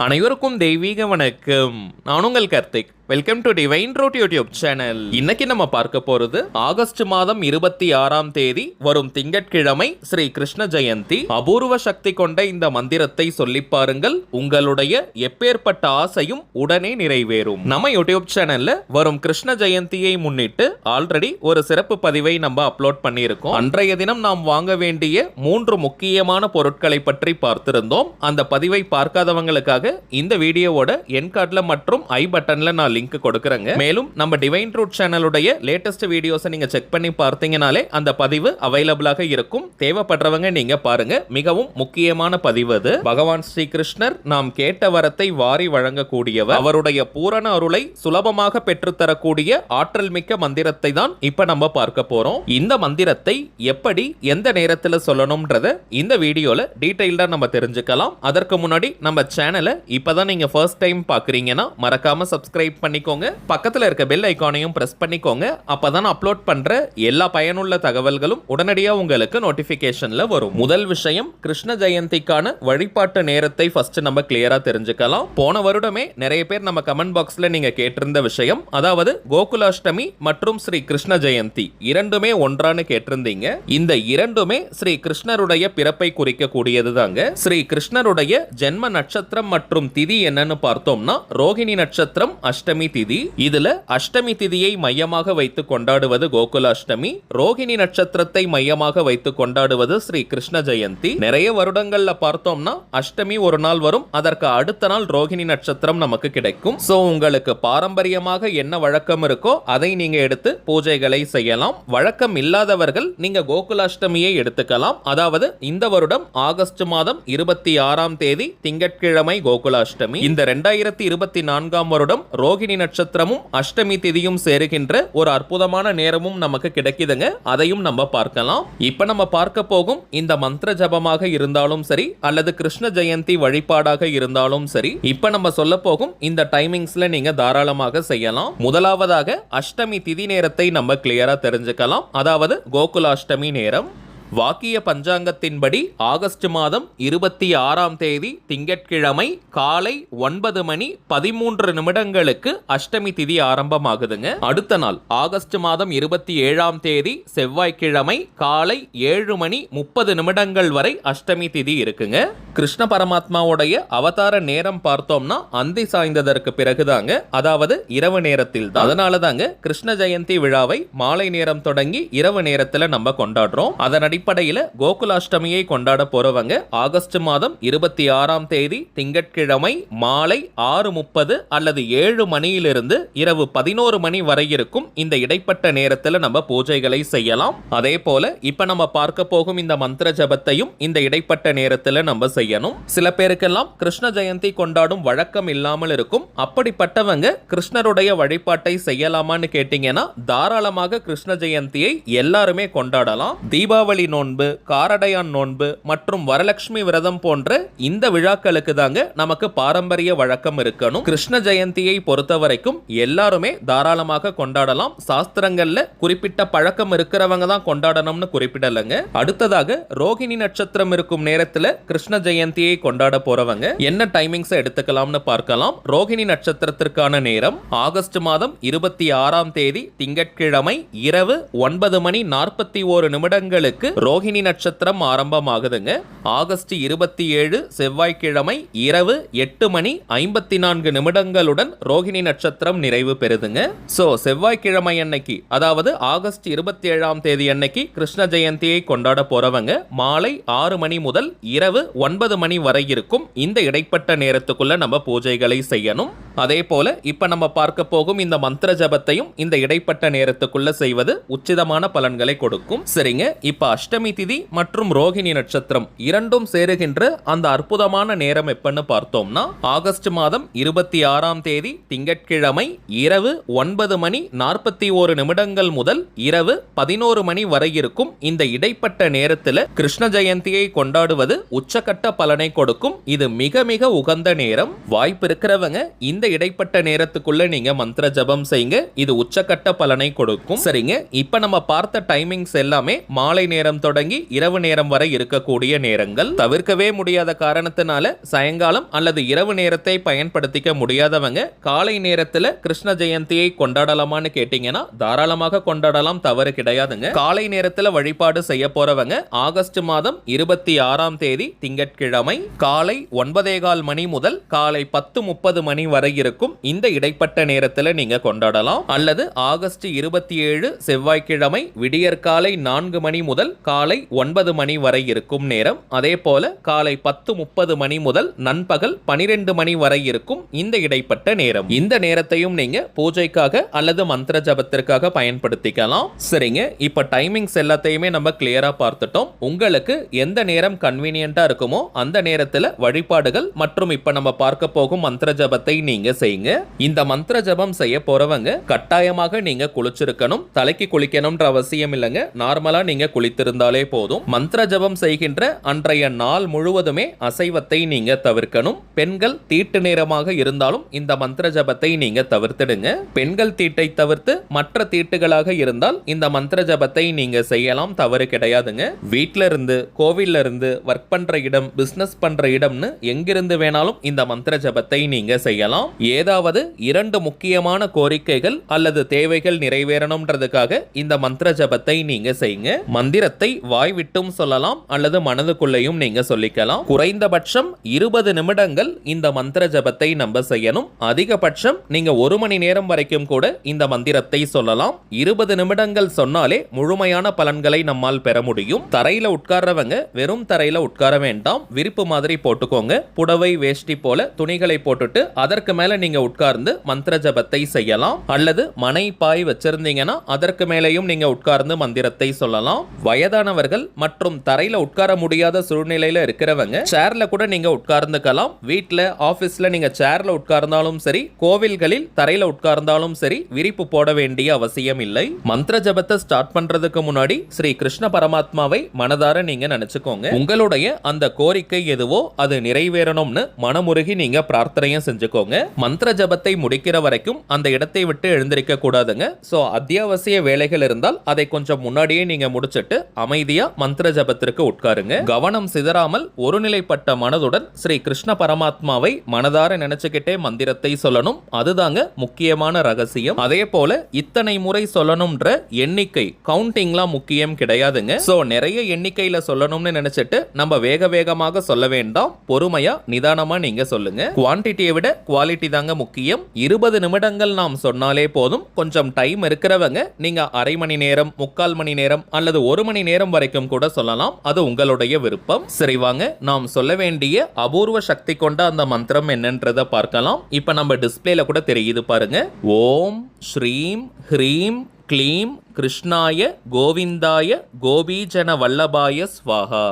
அனைவருக்கும் தெய்வீக வணக்கம். நான் உங்கள் Karthik. Welcome to divine root YouTube channel. இன்னைக்கு நம்ம பார்க்க போறது ஆகஸ்ட் மாதம் 26ஆம் தேதி வரும் திங்கட்கிழமை ஸ்ரீ கிருஷ்ண ஜெயந்தி. அபூர்வ சக்தி கொண்ட இந்த மந்திரத்தை சொல்லி பாருங்கள், உங்களுடைய எப்பேற்பட்ட ஆசையும் உடனே நிறைவேறும். நம்ம யூடியூப் சேனல்ல வரும் கிருஷ்ண ஜெயந்தியை முன்னிட்டு ஆல்ரெடி ஒரு சிறப்பு பதிவை நம்ம அப்லோட் பண்ணியிருக்கோம். அன்றைய தினம் நாம் வாங்க வேண்டிய 3 முக்கியமான பொருட்களை பற்றி பார்த்திருந்தோம். அந்த பதிவை பார்க்காதவங்களுக்காக இந்த வீடியோவோட என் கார்ட்ல மற்றும் ஐ பட்டன்ல நான் லிங்க் கொடுக்கறேங்க. மேலும் நம்ம டிவைன் ரூட் சேனலுடைய லேட்டஸ்ட் வீடியோஸை நீங்க செக் பண்ணி பார்த்தீங்கனாலே அந்த பதிவு அவைலபிளாக இருக்கும். தேவைப்படுறவங்க நீங்க பாருங்க. மிகவும் முக்கியமான பதிவு அது. பகவான் ஸ்ரீ கிருஷ்ணர் நாம் கேட்ட வரத்தை வாரி வழங்கக்கூடியவர். அவருடைய பூரண அருளை சுலபமாக பெற்றுத்தரக்கூடிய ஆற்றல் மிக்க மந்திரத்தை தான் இப்ப நம்ம பார்க்க போறோம். இந்த மந்திரத்தை எப்படி எந்த நேரத்தில் சொல்லணும்ன்றத இந்த வீடியோல டீடைல்டா நம்ம தெரிஞ்சுக்கலாம். அதற்கு முன்னாடி நம்ம சேனலை இப்பதான் நீங்க ஃபர்ஸ்ட் டைம் பாக்குறீங்கன்னா மறக்காம சப்ஸ்கிரைப் பண்ணிக்கோங்க. பக்கத்துல இருக்க பெல் ஐகானையும் பிரஸ் பண்ணிக்கோங்க. அப்பதான் அப்லோட் பண்ற எல்லா பயனுள்ள தகவல்களும் உடனடியா உங்களுக்கு நோட்டிபிகேஷன்ல வரும். முதல் விஷயம், கிருஷ்ண ஜெயந்திக்கான வழிபாட்டு நேரத்தை ஃபர்ஸ்ட் நம்ம கிளியரா தெரிஞ்சுக்கலாம். போன வருடமே நிறைய பேர் நம்ம கமெண்ட் பாக்ஸ்ல நீங்க கேட்டிருந்த விஷயம், அதாவது கோகுலாஷ்டமி மற்றும் ஸ்ரீ கிருஷ்ண ஜெயந்தி இரண்டுமே ஒன்றான்னு கேட்டிருந்தீங்க. இந்த இரண்டுமே ஸ்ரீ கிருஷ்ணருடைய பிறப்பை குறிக்க கூடியது தாங்க. ஸ்ரீ கிருஷ்ணருடைய ஜென்ம நட்சத்திரம் மற்றும் திதி என்னன்னு பார்த்தோம்னா ரோகிணி நட்சத்திரம், அஷ்டமி திதி. இதுல அஷ்டமி திதியை மையமாக வைத்து கொண்டாடுவது கோகுலாஷ்டமி, ரோகிணி நட்சத்திரத்தை மையமாக வைத்து கொண்டாடுவது ஸ்ரீ கிருஷ்ண ஜெயந்தி. நிறைய வருடங்கள்ல பார்த்தோம்னா அஷ்டமி ஒரு நாள் வரும், அதற்கு அடுத்த நாள் ரோகிணி நட்சத்திரம் நமக்கு கிடைக்கும். சோ உங்களுக்கு பாரம்பரியமாக என்ன வழக்கம் இருக்கோ அதை நீங்க எடுத்து பூஜைகளை செய்யலாம். வழக்கம் இல்லாதவர்கள் நீங்க கோகுலாஷ்டமியை எடுத்துக்கலாம். அதாவது இந்த வருடம் ஆகஸ்ட் மாதம் 26ஆம் தேதி திங்கட்கிழமை கோகுலாஷ்டமி. இந்த 2024ஆம் வருடம் ரோகிணி நட்சத்திரமும் அஷ்டமி திதியும் சேருகின்ற ஒரு அற்புதமான நேரமும் நமக்கு கிடைக்குதுங்க. அதையும் நம்ம பார்க்கலாம். இப்ப நம்ம பார்க்க போகும் இந்த மந்திர ஜபமாக இருந்தாலும் சரி அல்லது கிருஷ்ண ஜெயந்தி வழிபாடாக இருந்தாலும் சரி, இப்ப நம்ம சொல்ல போகும் இந்த டைமிங்ஸ்ல நீங்க தாராளமாக செய்யலாம். முதலாவதாக அஷ்டமி திதி நேரத்தை நம்ம கிளியரா தெரிஞ்சுக்கலாம். அதாவது கோகுலாஷ்டமி நேரம். வாக்கிய பஞ்சாங்கத்தின்படி ஆகஸ்ட் மாதம் 26ஆம் தேதி திங்கட்கிழமை காலை 9 மணி 13 நிமிடங்களுக்கு அஷ்டமி திதி ஆரம்பமாகுதுங்க. அடுத்த நாள் ஆகஸ்ட் மாதம் 27ஆம் தேதி செவ்வாய்க்கிழமை காலை 7 மணி 30 நிமிடங்கள் வரை அஷ்டமி திதி இருக்குங்க. கிருஷ்ண பரமாத்மாவுடைய அவதார நேரம் பார்த்தோம்னா அந்தி சாய்ந்ததற்கு பிறகுதாங்க, அதாவது இரவு நேரத்தில் தான். அதனால தாங்க கிருஷ்ண ஜெயந்தி விழாவை மாலை நேரம் தொடங்கி இரவு நேரத்தில் நம்ம கொண்டாடுறோம். அதன் அடிப்படையில் கோகுலாஷ்டமியை கொண்டாட போறவங்க ஆகஸ்ட் மாதம் 26ஆம் தேதி திங்கட்கிழமை மாலை 6:30 அல்லது 7 மணியிலிருந்து இரவு 11 மணி வரை இருக்கும் இந்த இடைப்பட்ட நேரத்தில் நம்ம பூஜைகளை செய்யலாம். அதே போல இப்ப நம்ம பார்க்க போகும் இந்த மந்திர ஜபத்தையும் இந்த இடைப்பட்ட நேரத்தில் நம்ம செய்யணும். சில பேருக்கெல்லாம் கிருஷ்ண ஜெயந்தி கொண்டாடும் வழக்கம் இல்லாமல் இருக்கும். அப்படிப்பட்டவங்க கிருஷ்ணருடைய வழிபாட்டை செய்யலாமான்னு கேட்டீங்கன்னா தாராளமாக கிருஷ்ண ஜெயந்தியை எல்லாருமே கொண்டாடலாம். தீபாவளி நோன்பு, காரடையான் நோன்பு மற்றும் வரலட்சுமி விரதம் போன்ற இந்த விழாக்களுக்கு தாங்க நமக்கு பாரம்பரிய வழக்கம் இருக்கணும். கிருஷ்ண ஜெயந்தியை பொறுத்த வரைக்கும் எல்லாருமே தாராளமாக கொண்டாடலாம். சாஸ்திரங்கள்ல குறிப்பிட்ட பழக்கம் இருக்கிறவங்க தான் கொண்டாடணும்னு குறிப்பிடலங்க. அடுத்ததாக ரோகிணி நட்சத்திரம் இருக்கும் நேரத்தில் கிருஷ்ண ஜெயந்தியை கொண்டாட போறவங்க என்ன டைமிங்ஸ் எடுத்துக்கலாம்னு பார்க்கலாம். ரோகிணி நட்சத்திரத்திற்கான நேரம் ஆகஸ்ட் மாதம் 26ஆம் தேதி திங்கட்கிழமை இரவு 9 மணி 41 நிமிடங்களுக்கு ரோகிணி நட்சத்திரம் ஆரம்பமாகுதுங்க. ஆகஸ்ட் 27 செவ்வாய்க்கிழமை இரவு 8 மணி 54 நிமிடங்களுடன் ரோகிணி நட்சத்திரம் நிறைவு பெறுதுங்க. சோ செவ்வாய்க்கிழமை அன்னைக்கு, அதாவது ஆகஸ்ட் 27ஆம் தேதி அன்னைக்கு கிருஷ்ண ஜெயந்தியை கொண்டாட போறவங்க மாலை 6 மணி முதல் இரவு 9 மணி வரை இருக்கும் இந்த இடைப்பட்ட நேரத்துக்குள்ள நம்ம பூஜைகளை செய்யணும். அதே போல இப்ப நம்ம பார்க்க போகும் இந்த மந்திர ஜபத்தையும் இந்த இடைப்பட்ட நேரத்துக்குள்ள செய்வது உச்சிதமான பலன்களை கொடுக்கும். சரிங்க, இப்ப அஷ்டமி திதி மற்றும் ரோகிணி நட்சத்திரம் இரண்டும் சேருகின்ற அந்த அற்புதமான நேரம் எப்பன்னு பார்த்தோம்னா ஆகஸ்ட் மாதம் 26ஆம் தேதி திங்கட்கிழமை இரவு 9 மணி 41 நிமிடங்கள் முதல் இரவு 11 மணி வரை இருக்கும் இந்த இடைப்பட்ட நேரத்தில் கிருஷ்ண ஜெயந்தியை கொண்டாடுவது உச்சகட்ட பலனை கொடுக்கும். இது மிக மிக உகந்த நேரம். வாய்ப்பு இருக்கிறவங்க இந்த இடைப்பட்ட நேரத்துக்குள்ள நீங்க மந்திர ஜபம் செய்யுங்க. இது உச்சகட்ட பலனை கொடுக்கும். சரிங்க, இப்ப நம்ம பார்த்த டைமிங்ஸ் எல்லாமே மாலை நேரம் நேரம் தொடங்கி இரவு நேரம் வரை இருக்கக்கூடிய நேரங்கள். தவிர்க்கவே முடியாத காரணத்தினால சாயங்காலம் அல்லது இரவு நேரத்தை பயன்படுத்திக்க முடியாதவங்க காலை நேரத்துல கிருஷ்ண ஜெயந்தியை கொண்டாடலாமான்னு கேட்டீங்கன்னா தாராளமாக கொண்டாடலாம், தவறு கிடையாதுங்க. காலை நேரத்துல வழிபாடு செய்ய போறவங்க ஆகஸ்ட் மாதம் 26ஆம் தேதி திங்கட்கிழமை காலை 9:15 மணி முதல் காலை 10:30 மணி வரை இருக்கும் இந்த இடைப்பட்ட நேரத்துல நீங்க கொண்டாடலாம். அல்லது ஆகஸ்ட் 27 செவ்வாய்க்கிழமை விடியற்காலை 4 மணி முதல் காலை 9 மணி வரை இருக்கும் நேரம். அதே போல காலை 10:30 மணி முதல் நண்பகல் 12 மணி வரை இருக்கும் இந்த இடைப்பட்ட நேரம். இந்த நேரத்தையும் நீங்க பூஜைக்காக அல்லது மந்திர ஜபத்திற்காக பயன்படுத்திக்கலாம். சரிங்க, இப்ப டைமிங்ஸ் எல்லாத்தையுமே நம்ம கிளியரா பார்த்துட்டோம். உங்களுக்கு எந்த நேரம் கன்வீனியன்ட்டா இருக்குமோ அந்த நேரத்துல வழிபாடுகள் மற்றும் இப்ப நம்ம பார்க்க போகும் மந்திர ஜபத்தை நீங்க செய்யுங்க. இந்த மந்திர ஜபம் செய்ய போறவங்க கட்டாயமாக நீங்க குளிச்சிருக்கணும். தலைக்கு குளிக்கணும்ன்ற அவசியம் இல்லைங்க, நார்மலா நீங்க குளித்திருந்தாலே போதும். மந்திர ஜபம் செய்கின்ற அன்றைய நாள் முழுவதுமே அசைவத்தை நீங்க தவிர்க்கணும். பெண்கள் தீட்டு நேரமாக இருந்தாலும் இந்த மந்திர ஜபத்தை நீங்க தவிர்த்திடுங்க. பெண்கள் தீட்டை தவிர்த்து மற்ற தீட்டுகளாக இருந்தால் இந்த மந்திர ஜபத்தை நீங்க செய்யலாம், தவறு கிடையாதுங்க. வீட்ல இருந்து, கோவில்ல இருந்து, ஒர்க் பண்ற இடம், பிசினஸ் பண்ற இடம்னு எங்கிருந்து வேணாலும் இந்த மந்திர ஜபத்தை நீங்க செய்யலாம். ஏதாவது 2 முக்கியமான கோரிக்கைகள் அல்லது தேவைகள் நிறைவேறணும்ன்றதுக்காக இந்த மந்திர ஜபத்தை நீங்க செய்யுங்க. மந்திரத்தை வாய் விட்டும் சொல்லலாம் அல்லது மனதுக்குள்ளேயும் நீங்க சொல்லிக்கலாம். குறைந்தபட்சம் 20 நிமிடங்கள் இந்த மந்திர ஜபத்தை நம்ம செய்யணும். அதிகபட்சம் நீங்க 1 மணி நேரம் வரைக்கும் கூட இந்த மந்திரத்தை சொல்லலாம். 20 நிமிடங்கள் சொன்னாலே முழுமையான பலன்களை நம்மால் பெற முடியும். தரையில உட்கார்றவங்க வெறும் தரையில உட்கார வேண்டாம், விரிப்பு மாதிரி போட்டுக்கோங்க. புடவை வேஷ்டி போல துணிகளை போட்டுட்டு அதற்கு மேல நீங்க உட்கார்ந்து மந்திர ஜபத்தை செய்யலாம். அல்லது மனை பாய் வச்சிருந்தீங்கன்னா அதற்கு மேலேயும் நீங்க உட்கார்ந்து மந்திரத்தை சொல்லலாம். வயதானவர்கள் மற்றும் தரையில உட்கார முடியாத சூழ்நிலையில இருக்கிறவங்க சேர்ல கூட நீங்க உட்கார்ந்துக்கலாம். வீட்ல, ஆபீஸ்ல நீங்க சேர்ல உட்கார்ந்தாலும் சரி, கோவில்களில் தரையில உட்கார்ந்தாலும் சரி, விரிப்பு போட வேண்டிய அவசியம் இல்லை. மந்திர ஜபத்தை ஸ்டார்ட் பண்றதுக்கு முன்னாடி ஸ்ரீ கிருஷ்ண பரமாத்மாவை மனதார நீங்க நினைச்சுக்கோங்க. உங்களுடைய அந்த கோரிக்கை எதுவோ அது நிறைவேறணும்னு மனமுருகி நீங்க பிரார்த்தனையும் செஞ்சுக்கோங்க. மந்திர ஜபத்தை முடிக்கிற வரைக்கும் அந்த இடத்தை விட்டு எழுந்திருக்க கூடாதுங்க. சோ அத்தியாவசிய வேலைகள் இருந்தால் அதை கொஞ்சம் முன்னாடியே நீங்க முடிச்சிட்டு அமைதியா மந்திர ஜபத்திற்கு உட்காருங்க. கவனம் சிதறாமல் ஒருநிலைப்பட்ட மனதுடன் ஸ்ரீ கிருஷ்ண பரமாத்மாவை மனதார நினைச்சுக்கிட்டே மந்திரத்தை சொல்லணும். அதுதாங்க முக்கியமான ரகசியம். அதே போல இத்தனை முறை சொல்லணும்ன்ற எண்ணிக்கை கவுண்டிங்லாம் முக்கியம் கிடையாதுங்க. சோ நிறைய எண்ணிக்கையில சொல்லணும்னு நினைச்சிட்டு நம்ம வேக வேகமாக சொல்ல வேண்டாம். பொறுமையா நிதானமா நீங்க சொல்லுங்க. குவான்டிட்டியை விட குவாலிட்டி தாங்க முக்கியம். 20 நிமிடங்கள் நாம் சொன்னாலே போதும். கொஞ்சம் டைம் இருக்கிறவங்க நீங்க அரை மணி நேரம், 3/4 மணி நேரம் அல்லது 1 மணி நேரம் வரைக்கும் கூட சொல்லலாம். அது உங்களுடைய விருப்பம். சரி, வாங்க நாம் சொல்ல வேண்டிய அபூர்வ சக்தி கொண்ட அந்த மந்திரம் என்னன்றதை பார்க்கலாம். இப்ப நம்ம டிஸ்பிளேல கூட தெரியுது பாருங்க. ஓம் ஸ்ரீம் ஹ்ரீம் க்ளீம் கிருஷ்ணாய கோவிந்தாய கோபீஜன வல்லபாய ஸ்வாஹா.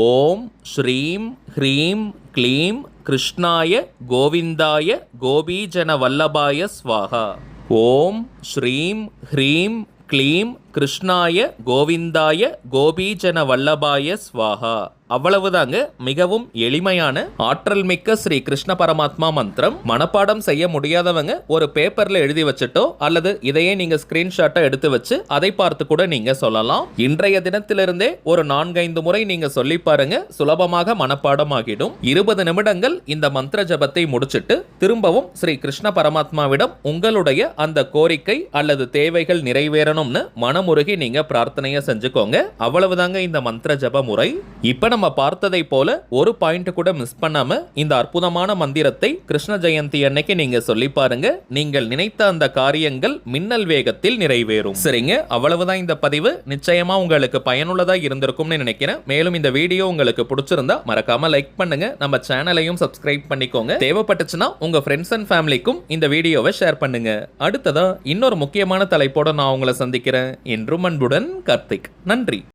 ஓம் ஸ்ரீம் ஹ்ரீம் க்ளீம் கிருஷ்ணாய கோவிந்தாய கோபீஜன வல்லபாய ஸ்வாஹா. ஓம் ஸ்ரீம் ஹ்ரீம் க்ளீம் கிருஷ்ணாய கோவிந்தாய கோபீஜன வல்லபாய ஸ்வாஹா. அவ்வளவுதாங்க. மிகவும் எளிமையான ஆற்றல் மிக்க ஸ்ரீ கிருஷ்ண பரமாத்மா மந்திரம். மனப்பாடம் செய்ய முடியாதவங்க ஒரு பேப்பர்ல எழுதி வச்சுட்டோ அல்லது இதையே நீங்க ஸ்கிரீன்ஷாட்டை எடுத்து வச்சு அதை பார்த்து கூட நீங்க சொல்லலாம். இன்றைய தினத்திலிருந்தே ஒரு 4-5 முறை நீங்க சொல்லி பாருங்க, சுலபமாக மனப்பாடம் ஆகிடும். 20 நிமிடங்கள் இந்த மந்திர ஜபத்தை முடிச்சிட்டு திரும்பவும் ஸ்ரீ கிருஷ்ண பரமாத்மாவிடம் உங்களுடைய அந்த கோரிக்கை அல்லது தேவைகள் நிறைவேறணும்னு மனமுருகி நீங்க பிரார்த்தனையை செஞ்சுக்கோங்க. அவ்வளவுதாங்க இந்த மந்திர ஜப முறை. இப்ப நம்ம பார்த்ததை போல ஒரு பாயிண்ட் கூட மிஸ் பண்ணாம இந்த அற்புதமான மந்திரத்தை கிருஷ்ண ஜெயந்தி அன்னைக்கு நீங்க சொல்லி பாருங்க. நீங்கள் நினைத்த அந்த காரியங்கள் மின்னல் வேகத்தில் நிறைவேறும். சரிங்க, அவ்வளவுதான் இந்த பதிவு. நிச்சயமா உங்களுக்கு பயனுள்ளதா இருந்திருக்கும்னு நினைக்கிறேன். மேலும் இந்த வீடியோ உங்களுக்கு பிடிச்சிருந்தா மறக்காம லைக் பண்ணுங்க. நம்ம சேனலையும் சப்ஸ்கிரைப் பண்ணிக்கோங்க. தேவைப்பட்டுச்சுன்னா உங்க ஃப்ரெண்ட்ஸ் அண்ட் ஃபேமிலிக்கும் இந்த வீடியோவை ஷேர் பண்ணுங்க. அடுத்ததா இன்னொரு முக்கியமான தலைப்போட நான் உங்களை சந்திக்கிறேன். என்றும் அன்புடன் கார்த்திக். நன்றி.